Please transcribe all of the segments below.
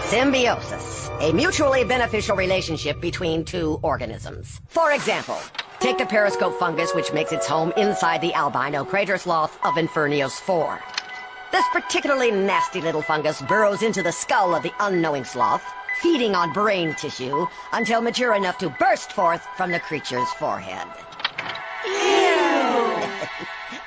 Symbiosis, a mutually beneficial relationship between two organisms. For example, take the periscope fungus, which makes its home inside the albino crater sloth of Infernios 4. This particularly nasty little fungus burrows into the skull of the unknowing sloth, feeding on brain tissue until mature enough to burst forth from the creature's forehead. Ew!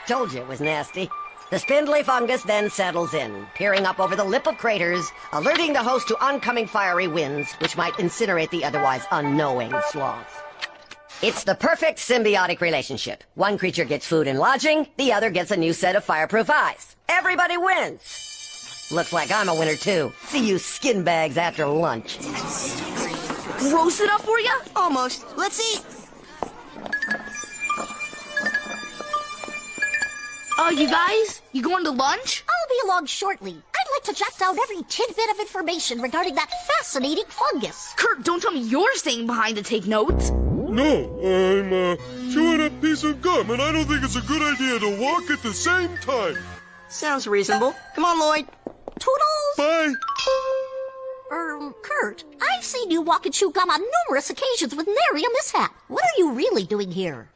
Told you it was nasty. The spindly fungus then settles in, peering up over the lip of craters, alerting the host to oncoming fiery winds, which might incinerate the otherwise unknowing sloth. It's the perfect symbiotic relationship. One creature gets food and lodging, the other gets a new set of fireproof eyes. Everybody wins. Looks like I'm a winner, too. See you skin bags after lunch. Gross enough for you? Almost. Let's eat. You guys? You going to lunch? I'll be along shortly. I'd like to jot down every tidbit of information regarding that fascinating fungus. Kurt, don't tell me you're staying behind to take notes. No, I'm, chewing a piece of gum, and I don't think it's a good idea to walk at the same time. Sounds reasonable. Come on, Lloyd. Toodles! Bye. Kurt, I've seen you walk and chew gum on numerous occasions with nary a mishap. What are you really doing here?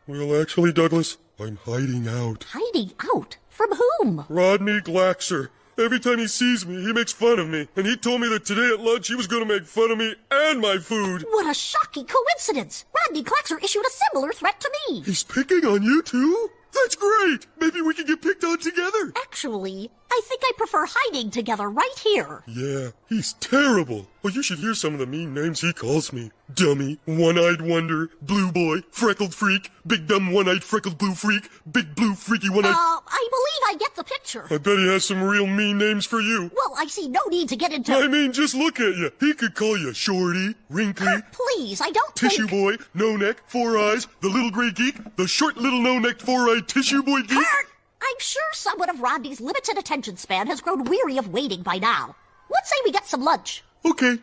Well, actually, Douglas, I'm hiding out. Hiding out? From whom? Rodney Glaxer. Every time he sees me, he makes fun of me. And he told me that today at lunch he was going to make fun of me and my food. What a shocking coincidence! Rodney Glaxer issued a similar threat to me. He's picking on you, too? That's great! Maybe we can get picked on together. Actually, I think I prefer hiding together right here. Yeah, he's terrible. Well, you should hear some of the mean names he calls me. Dummy, one-eyed wonder, blue boy, freckled freak, big dumb one-eyed freckled blue freak, big blue freaky one-eyed... I believe I get the picture. I bet he has some real mean names for you. Well, I see no need to get into... I mean, just look at you. He could call you Shorty, Wrinkly... Kurt, please, I don't Tissue Boy, No Neck, Four Eyes, the Little Gray Geek, the short little no-necked four-eyed Tissue Boy Geek... Kurt! I'm sure someone of Rodney's limited attention span has grown weary of waiting by now. Let's say we get some lunch. Okay.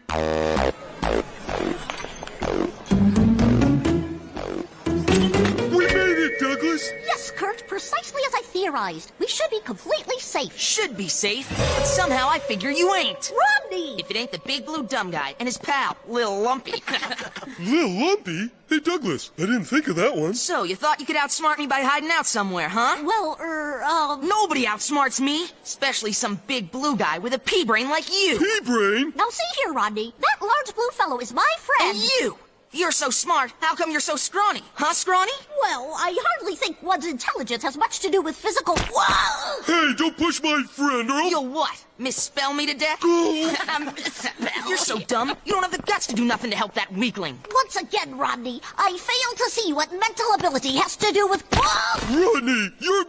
We made it, Douglas! Yes, Kurt, precisely as I theorized. We should be completely safe. Should be safe, but somehow I figure you ain't. Rodney! If it ain't the big blue dumb guy and his pal, Lil Lumpy. Lil Lumpy? Hey, Douglas, I didn't think of that one. So, you thought you could outsmart me by hiding out somewhere, huh? Well, Nobody outsmarts me, especially some big blue guy with a pea brain like you. Pea brain? Now see here, Rodney. That large blue fellow is my friend. And you! You're so smart, how come you're so scrawny? Huh, scrawny? Well, I hardly think one's intelligence has much to do with physical... Whoa! Hey, don't push my friend, or I'll... You'll what? Misspell me to death? Misspell? You're so dumb, you don't have the guts to do nothing to help that weakling. Once again, Rodney, I fail to see what mental ability has to do with... Whoa! Rodney, you're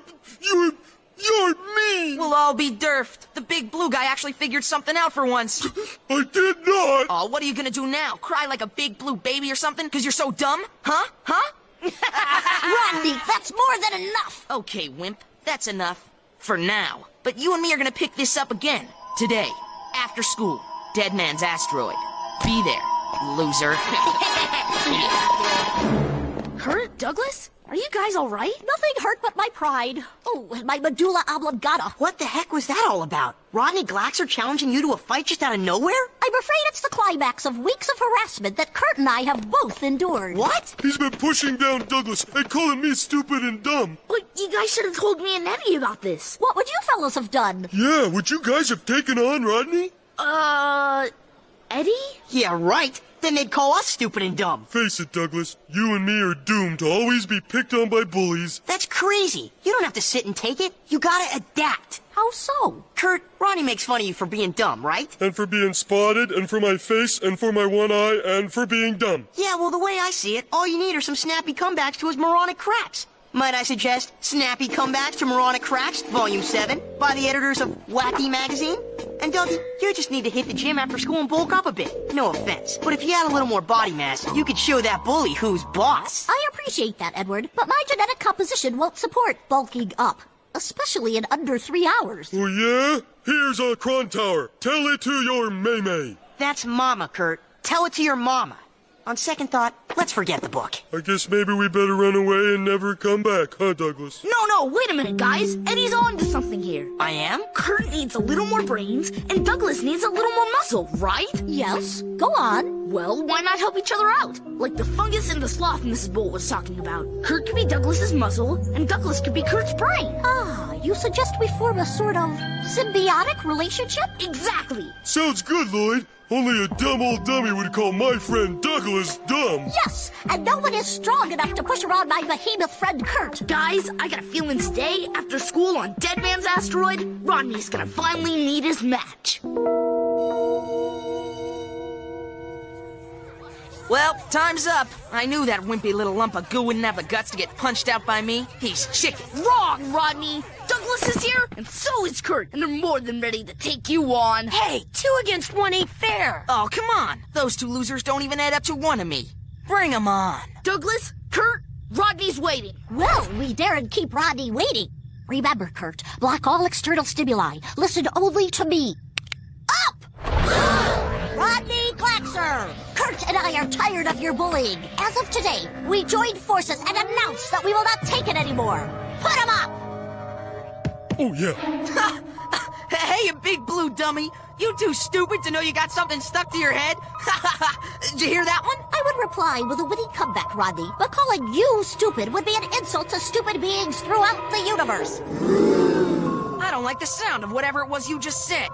mean! We'll all be derfed. The big blue guy actually figured something out for once. I did not! Oh, what are you gonna do now? Cry like a big blue baby or something? Cause you're so dumb? Huh? Rodney, that's more than enough! Okay, wimp. That's enough. For now. But you and me are gonna pick this up again. Today. After school. Dead Man's Asteroid. Be there, loser. Kurt, Douglas? Are you guys all right? Nothing hurt but my pride. Oh, and my medulla oblongata. What the heck was that all about? Rodney Glaxer challenging you to a fight just out of nowhere? I'm afraid it's the climax of weeks of harassment that Kurt and I have both endured. What? He's been pushing down Douglas and calling me stupid and dumb. But you guys should have told me and Eddie about this. What would you fellas have done? Yeah, would you guys have taken on Rodney? Eddie? Yeah, right. Then they'd call us stupid and dumb. Face it, Douglas. You and me are doomed to always be picked on by bullies. That's crazy. You don't have to sit and take it. You gotta adapt. How so? Kurt, Ronnie makes fun of you for being dumb, right? And for being spotted, and for my face, and for my one eye, and for being dumb. Yeah, well, the way I see it, all you need are some snappy comebacks to his moronic cracks. Might I suggest Snappy Comebacks to Moronic Cracks, Volume 7, by the editors of Wacky Magazine? And Dougie, you just need to hit the gym after school and bulk up a bit. No offense, but if you had a little more body mass, you could show that bully who's boss. I appreciate that, Edward, but my genetic composition won't support bulking up, especially in under 3 hours. Oh, yeah? Here's a Kron Tower. Tell it to your May-May. That's Mama, Kurt. Tell it to your mama. On second thought, let's forget the book. I guess maybe we better run away and never come back, huh, Douglas? No, wait a minute, guys. Eddie's on to something here. I am? Kurt needs a little more brains, and Douglas needs a little more muscle, right? Yes, go on. Well, why not help each other out? Like the fungus and the sloth Mrs. Bolt was talking about. Kurt could be Douglas's muscle, and Douglas could be Kurt's brain. Ah, you suggest we form a sort of symbiotic relationship? Exactly. Sounds good, Lloyd. Only a dumb old dummy would call my friend Douglas dumb. Yes, and no one is strong enough to push around my behemoth friend Kurt. Guys, I got a feeling today, after school on Dead Man's Asteroid, Rodney's gonna finally meet his match. Well, time's up. I knew that wimpy little lump of goo wouldn't have the guts to get punched out by me. He's chicken. Wrong, Rodney! Douglas is here, and so is Kurt, and they're more than ready to take you on. Hey, 2 against 1 ain't fair. Oh, come on. Those 2 losers don't even add up to 1 of me. Bring 'em on. Douglas, Kurt, Rodney's waiting. Well, we daren't keep Rodney waiting. Remember, Kurt, block all external stimuli. Listen only to me. Up! Rodney Glaxer! Kurt and I are tired of your bullying. As of today, we joined forces and announced that we will not take it anymore. Put him up! Oh, yeah. Hey, you big blue dummy. You too stupid to know you got something stuck to your head? Did you hear that one? I would reply with a witty comeback, Rodney, but calling you stupid would be an insult to stupid beings throughout the universe. I don't like the sound of whatever it was you just said.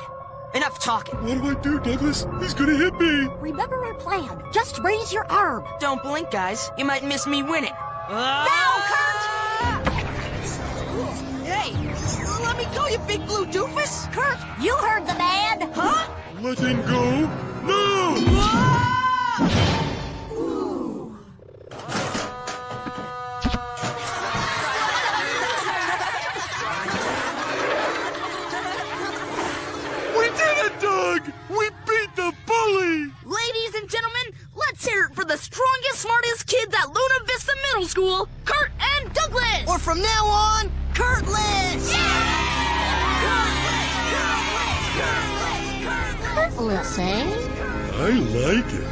Enough talking. What do I do, Douglas? He's gonna hit me. Remember our plan. Just raise your arm. Don't blink, guys. You might miss me winning. Now, Kurt! Hey, let me go, you big blue doofus! Kurt, you heard the man. Huh? Letting go? No! We did it, Doug! We beat the bully! Ladies and gentlemen, let's hear it for the strongest, smartest kids at Luna Vista Middle School, Kurt and Douglas! Or from now on, Kurtlas! Kurtlas, eh? I like it.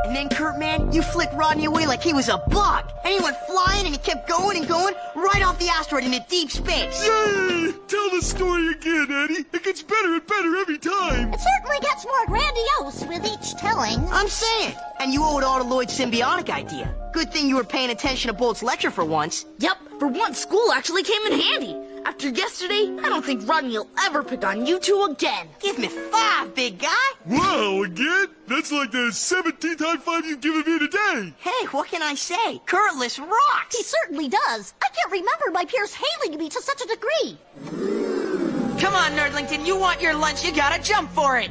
And then, Kurt, man, you flicked Rodney away like he was a bug. And he went flying and he kept going and going right off the asteroid into deep space. Yay! Tell the story again, Eddie. It gets better and better every time. It certainly gets more grandiose with each telling. I'm saying. And you owe it all to Lloyd's symbiotic idea. Good thing you were paying attention to Bolt's lecture for once. Yep, for once school actually came in handy. After yesterday, I don't think Rodney will ever pick on you two again. Give me 5, big guy. Wow, again? That's like the 17th high five you've given me today. Hey, what can I say? Kurtlas rocks. He certainly does. I can't remember my peers hailing me to such a degree. Come on, Nerdlington, you want your lunch, you gotta jump for it.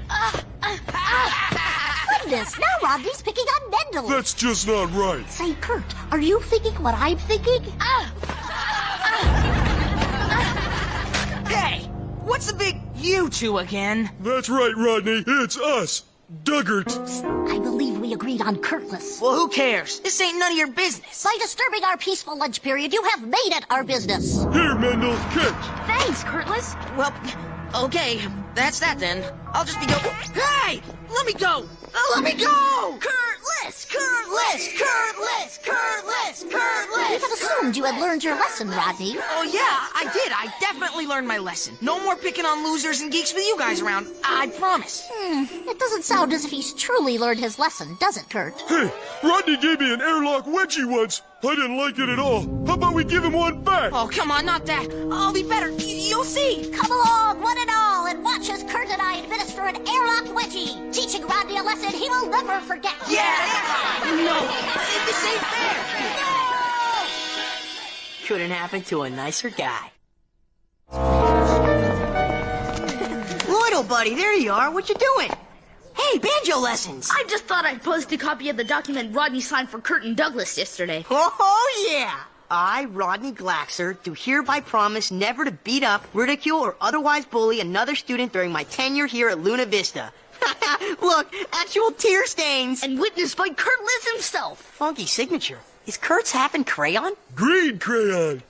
Goodness, now Rodney's picking on Mendel. That's just not right. Say, Kurt, are you thinking what I'm thinking? Hey, what's the big you two again? That's right, Rodney. It's us. Duggart. I believe we agreed on Kurtlas. Well, who cares? This ain't none of your business. By disturbing our peaceful lunch period, you have made it our business. Here, Mendel, catch. Thanks, Kurtlas. Well, okay, that's that then. I'll just be go. Hey, let me go. Let me go. Kurtlas! Kurtlas! Kurtlas! Kurtlas! We Kurtlas! had assumed you had learned your lesson, Rodney. Oh yeah, I did. I definitely learned my lesson. No more picking on losers and geeks with you guys around. I promise. It doesn't sound as if he's truly learned his lesson, does it, Kurt? Hey, Rodney gave me an airlock wedgie once. I didn't like it at all. How about we give him one back? Oh, come on, not that. I'll be better. You'll see. Come along, one and all, and watch as Kurt and I administer an airlock wedgie, teaching Rodney a lesson he will never forget. No, this ain't fair. Couldn't happen to a nicer guy. Lloyd, old buddy, there you are. What you doing? Hey, banjo lessons. I just thought I'd post a copy of the document Rodney signed for Kurt and Douglas yesterday. Oh, yeah. I, Rodney Glaxer, do hereby promise never to beat up, ridicule, or otherwise bully another student during my tenure here at Luna Vista. Look, actual tear stains. And witnessed by Kurtlas himself. Funky signature. Is Kurt's half in crayon? Green crayon.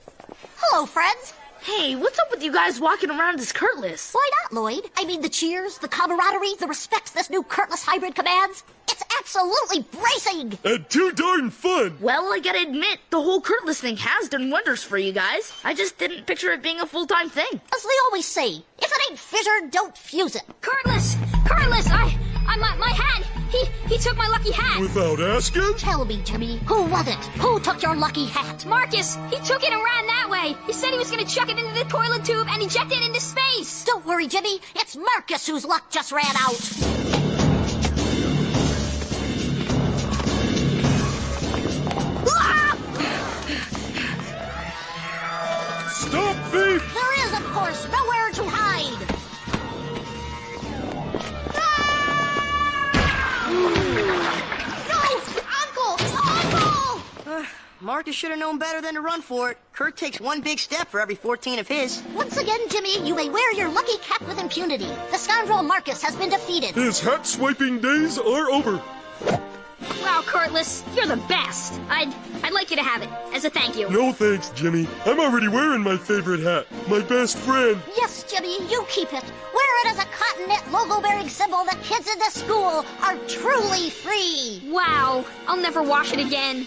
Hello, friends. Hey, what's up with you guys walking around as Kurtlas? Why not, Lloyd? I mean, the cheers, the camaraderie, the respect this new Kurtlas hybrid commands. It's absolutely bracing! And too darn fun! Well, I gotta admit, the whole Kurtlas thing has done wonders for you guys. I just didn't picture it being a full-time thing. As they always say, if it ain't fissured, don't fuse it. Kurtlas, my hat. He took my lucky hat. Without asking? Tell me, Jimmy, who was it? Who took your lucky hat? Marcus, he took it and ran that way. He said he was gonna chuck it into the toilet tube and eject it into space. Don't worry, Jimmy. It's Marcus whose luck just ran out. Stop, thief! There is, of course, nowhere to hide. Marcus should have known better than to run for it. Kurt takes one big step for every 14 of his. Once again, Jimmy, you may wear your lucky cap with impunity. The scoundrel Marcus has been defeated. His hat-swiping days are over. Wow, Kurtlas, you're the best. I'd like you to have it as a thank you. No thanks, Jimmy. I'm already wearing my favorite hat. My best friend. Yes, Jimmy, you keep it. Wear it as a cotton knit logo-bearing symbol that kids in this school are truly free. Wow, I'll never wash it again.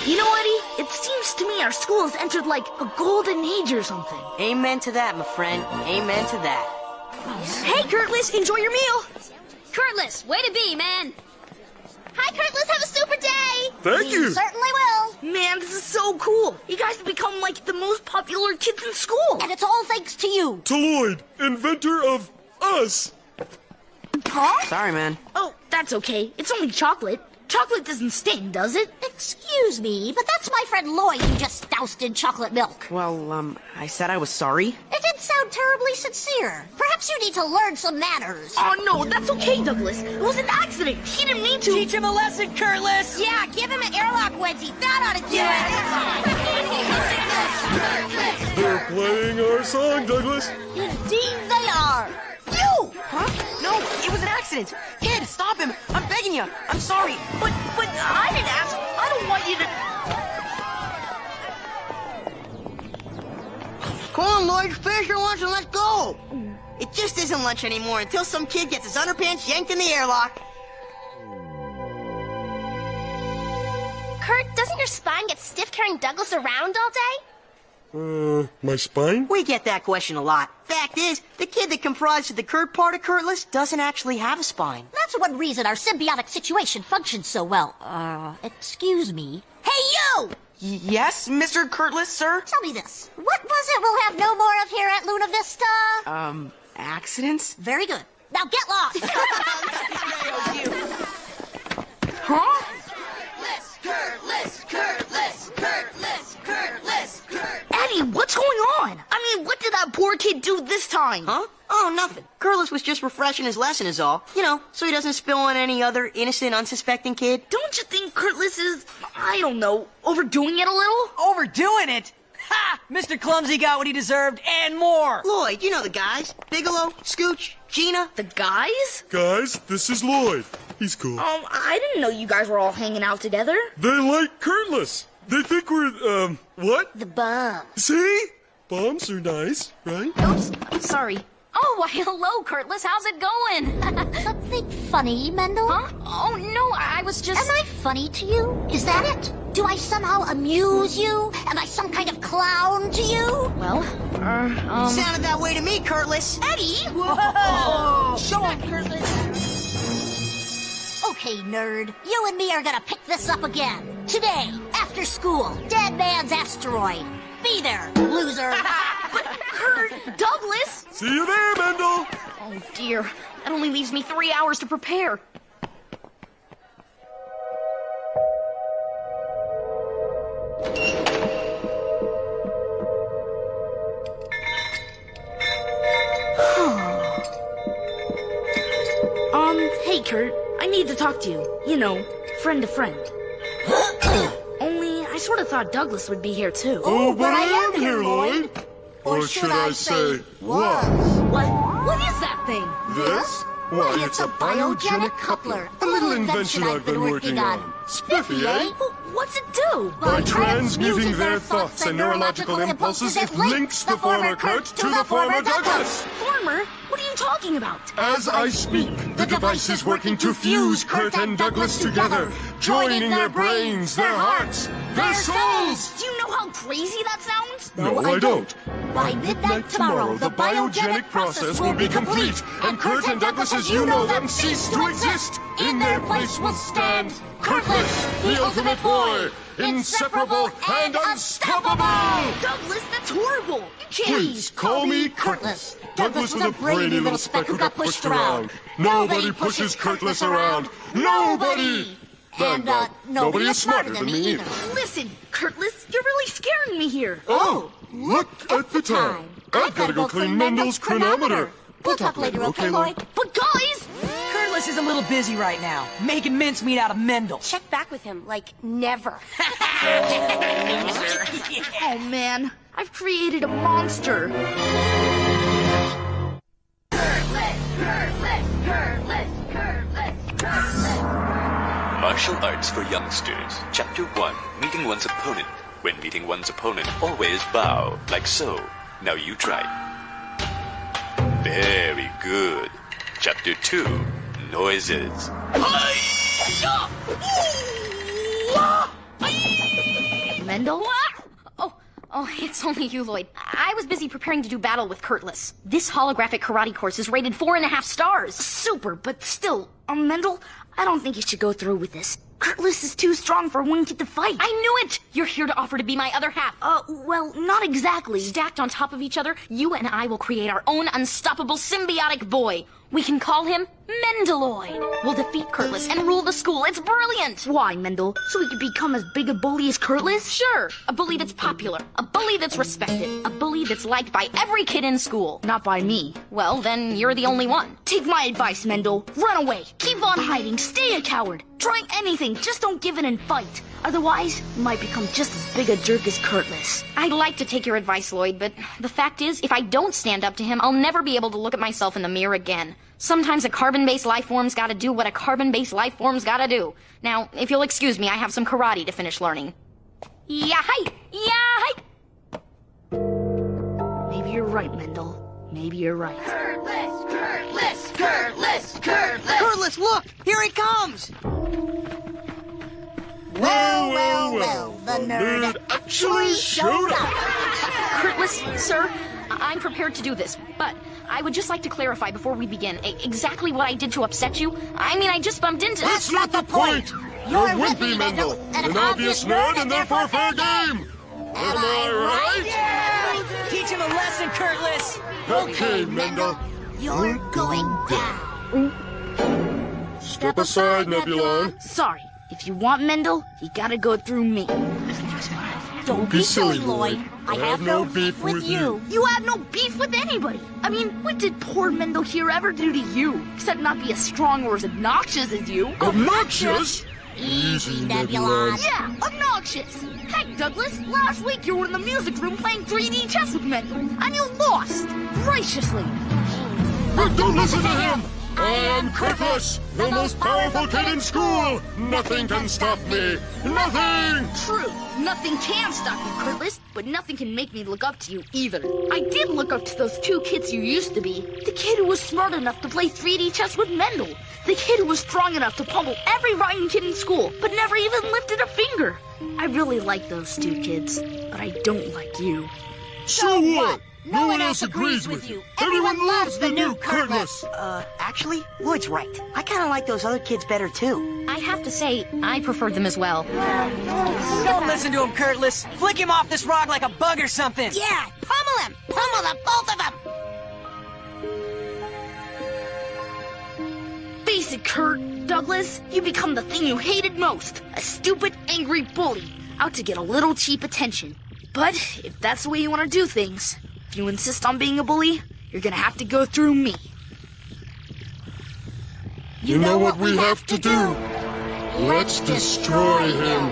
You know, Eddie, it seems to me our school has entered like a golden age or something. Amen to that, my friend. Amen to that. Hey, Kurtlas, enjoy your meal. Kurtlas, way to be, man. Hi, Kurtlas, have a super day. Thank you. Certainly will. Man, this is so cool. You guys have become like the most popular kids in school. And it's all thanks to you. To Lloyd, inventor of us. Huh? Sorry, man. Oh, that's okay. It's only chocolate. Chocolate doesn't sting, does it? Excuse me, but that's my friend Lloyd you just doused in chocolate milk. Well, I said I was sorry. It didn't sound terribly sincere. Perhaps you need to learn some manners. Oh, no, that's okay, Douglas. It was an accident. He didn't mean to. Teach him a lesson, Kurtlas! Yeah, give him an airlock wedgie. That ought to do it. They're playing our song, Douglas. Indeed they are. You! Huh? No, it was an accident. Kid, stop him. I'm begging you. I'm sorry. But I didn't ask. I don't want you to... Come on, Lloyd, finish your lunch and let's go. It just isn't lunch anymore until some kid gets his underpants yanked in the airlock. Kurt, doesn't your spine get stiff carrying Douglas around all day? My spine? We get that question a lot. Fact is, the kid that comprises the Kurt part of Kurtlas doesn't actually have a spine. That's one reason our symbiotic situation functions so well. Excuse me. Hey, you! Yes, Mr. Kurtlas, sir? Tell me this. What was it we'll have no more of here at Luna Vista? Accidents? Very good. Now get lost! Huh? Eddie, what's going on? I mean, what did that poor kid do this time? Huh? Oh, nothing. Kurtlas was just refreshing his lesson is all. You know, so he doesn't spill on any other innocent, unsuspecting kid. Don't you think Kurtlas is, I don't know, overdoing it a little? Overdoing it? Ha! Mr. Clumsy got what he deserved and more. Lloyd, you know the guys. Bigelow, Scooch, Gina. The guys? Guys, this is Lloyd. He's cool. I didn't know you guys were all hanging out together. They like Kurtlas. They think we're, what? The bomb. See? Bombs are nice, right? Oops, sorry. Oh, why, hello, Kurtlas. How's it going? Something funny, Mendel? Huh? Oh, no, I was just... Am I funny to you? Is that it? Do I somehow amuse you? Am I some kind of clown to you? Well, Sounded that way to me, Kurtlas. Eddie! Whoa! Show him, Kurtlas. Okay, nerd. You and me are gonna pick this up again. Today, after school, Dead Man's Asteroid. Be there, loser. But Kurt, Douglas! See you there, Mendel. Oh, dear. That only leaves me 3 hours to prepare. Hey, Kurt. I need to talk to you. You know, friend to friend. Only, I sort of thought Douglas would be here, too. Oh, but I am here, Lloyd. Or should I say, was? What is that thing? This? Why, it's a biogenic coupler. A little invention I've been working on. Spiffy, eh? What's it do? By transmuting their thoughts and neurological impulses, it links the former Kurt to the former Douglas. Former? What are you talking about? As I speak, the device is working to fuse Kurt and Douglas together, joining their brains, their hearts, their souls. Do you know how crazy that sounds? No, I don't. By midnight tomorrow, The biogenic process will be complete, and Kurt and Douglas as you know them cease to exist. In their place will stand Kurtlas, the ultimate boy, inseparable and unstoppable! Douglas, that's horrible! You can't... Please call me Kurtlas. Douglas was a brainy little speck who got pushed around. Nobody pushes Kurtlas around. Nobody! And, nobody is smarter than me either. Listen, Kurtlas, you're really scaring me here. Oh, look at the time. I've got to go clean Mendel's chronometer. We'll talk later, okay, Lloyd? But guys! Kurtlas is a little busy right now, making mincemeat out of Mendel. Check back with him, like, never. Oh man, I've created a monster. Martial Arts for Youngsters, Chapter 1, Meeting One's Opponent. When meeting one's opponent, always bow, like so. Now you try. Very good. Chapter 2, Noises. Mendel? Oh, it's only you, Lloyd. I was busy preparing to do battle with Kurtlas. This holographic karate course is rated 4.5 stars. Super, but still, Mendel, I don't think you should go through with this. Kurtlas is too strong for one kid to fight. I knew it! You're here to offer to be my other half. Well, not exactly. Stacked on top of each other, you and I will create our own unstoppable symbiotic boy. We can call him Mendeloid. We'll defeat Kurtlas and rule the school. It's brilliant! Why, Mendel? So we could become as big a bully as Kurtlas? Sure. A bully that's popular. A bully that's respected. A bully that's liked by every kid in school. Not by me. Well, then you're the only one. Take my advice, Mendel. Run away. Keep on hiding. Stay a coward. Try anything. Just don't give in and fight. Otherwise, you might become just as big a jerk as Kurtlas. I'd like to take your advice, Lloyd, but the fact is, if I don't stand up to him, I'll never be able to look at myself in the mirror again. Sometimes a carbon-based life form's gotta do what a carbon-based life form's gotta do. Now, if you'll excuse me, I have some karate to finish learning. Yah-hi! Yah-hi! Maybe you're right, Mendel. Maybe you're right. Kurtlas, look! Here he comes! Well, the nerd actually showed up. Kurtlas, sir, I'm prepared to do this, but I would just like to clarify before we begin exactly what I did to upset you. I mean, I just bumped into... That's not the point! You're wimpy, Mendel, an obvious nerd and therefore fair game. Am I right? Teach him a lesson, Kurtlas. Okay, Mendel. You're going down. Step aside, Nebulon. Sorry. If you want Mendel, you gotta go through me. Don't be silly, Lloyd. I have no beef with you. You have no beef with anybody. I mean, what did poor Mendel here ever do to you? Except not be as strong or as obnoxious as you. Obnoxious? Easy, Nebulon. Yeah, obnoxious. Heck, Douglas, last week you were in the music room playing 3D chess with Mendel, and you lost. Graciously. But don't listen to him! I am Kurtlas, the most powerful kid in school! Nothing can stop me! Nothing! True. Nothing can stop you, Kurtlas, but nothing can make me look up to you either. I did look up to those two kids you used to be. The kid who was smart enough to play 3D chess with Mendel. The kid who was strong enough to pummel every writing kid in school, but never even lifted a finger. I really like those two kids, but I don't like you. So what? No one else agrees with you. Everyone loves the new Kurtlas. Actually, Lloyd's right. I kind of like those other kids better, too. I have to say, I preferred them as well. Don't listen to him, Kurtlas. Flick him off this rock like a bug or something. Yeah, pummel him! Pummel the both of them! Face it, Kurt. Douglas, you become the thing you hated most. A stupid, angry bully, out to get a little cheap attention. But if that's the way you want to do things, if you insist on being a bully, you're gonna have to go through me. You know what we have to do? Let's destroy him.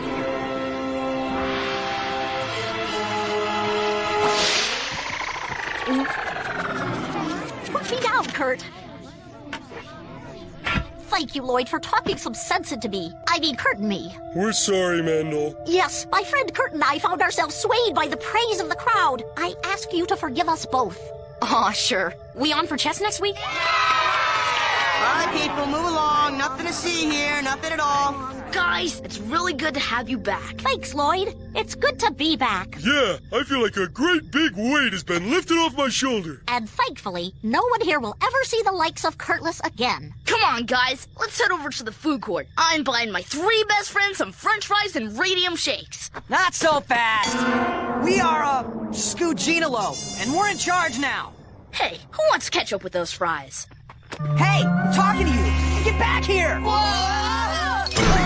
Put me down, Kurt. Thank you, Lloyd, for talking some sense into me. I mean, Kurt and me. We're sorry, Mandel. Yes, my friend Kurt and I found ourselves swayed by the praise of the crowd. I ask you to forgive us both. Aw, sure. We on for chess next week? All right, people, move along. Nothing to see here, nothing at all. Guys, it's really good to have you back. Thanks, Lloyd. It's good to be back. Yeah, I feel like a great big weight has been lifted off my shoulder. And thankfully, no one here will ever see the likes of Kurtlas again. Come on, guys. Let's head over to the food court. I'm buying my 3 best friends some french fries and radium shakes. Not so fast. We are, Scoogino, and we're in charge now. Hey, who wants ketchup with those fries? Hey, talking to you. Get back here. Whoa!